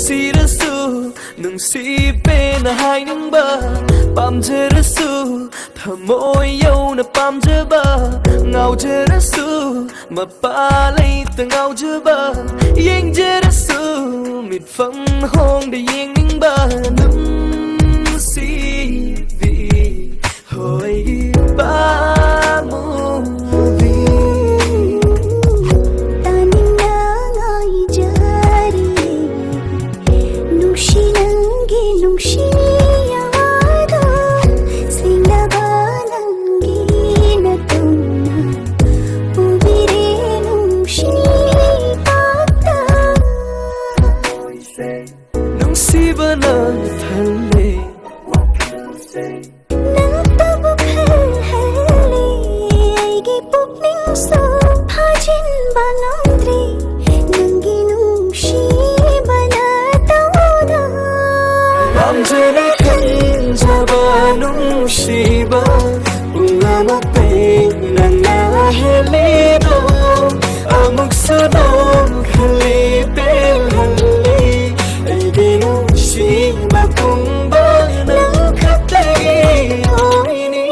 누시라수 능시베나 하이능바 밤저라수 더모여나 밤저바 ngau저라수 마빨레이 ngau저바 잉저라수 밑펑홍데 잉닝바 능시비 호이 바무 Shiba Ungamapay Nangahelido Amok sadong Halipil hali Ay ginong Shiba Kung ba Nang katagi O ini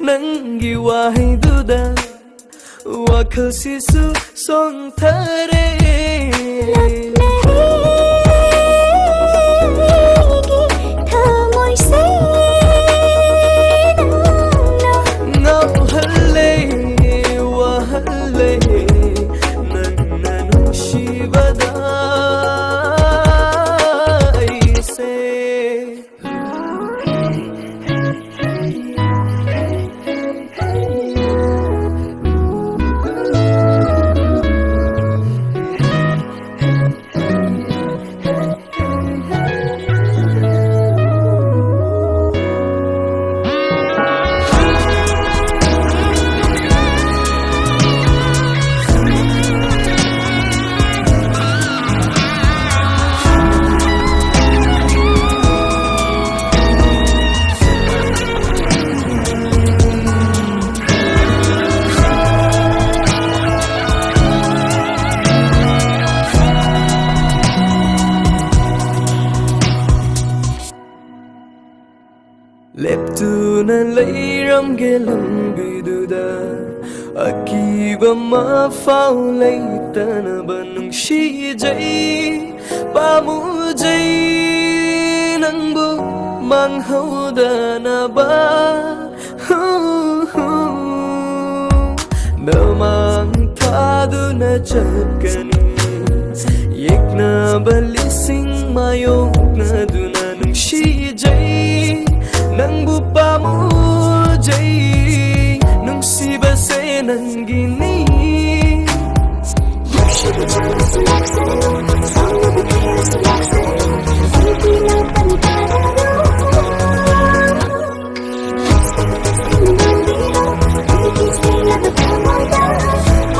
Nangi wahai duda Wakal sisu song thare Ngau hale wahale Nannanu shivada Aise Leptuna leiram gelam biduda Akiba ma phao leitana banung shi jai Pamu jai nangbu mang hauda na ba Namang thadu na chakani Yekna balising mayok na duna nung shi jai Nangbu pamujay Nungsiba say nanggini Nungsiba jala sulak sa'yo Saan na bigay sulak sa'yo Hindi lang panitarado Hindi sila nagkamada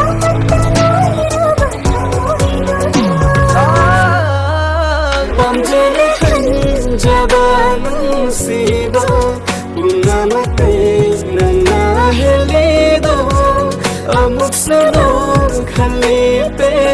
Apat na nahiraba Pamjalakan jaba nungsiba Ungamatay nangahelido Amok sadong kalipin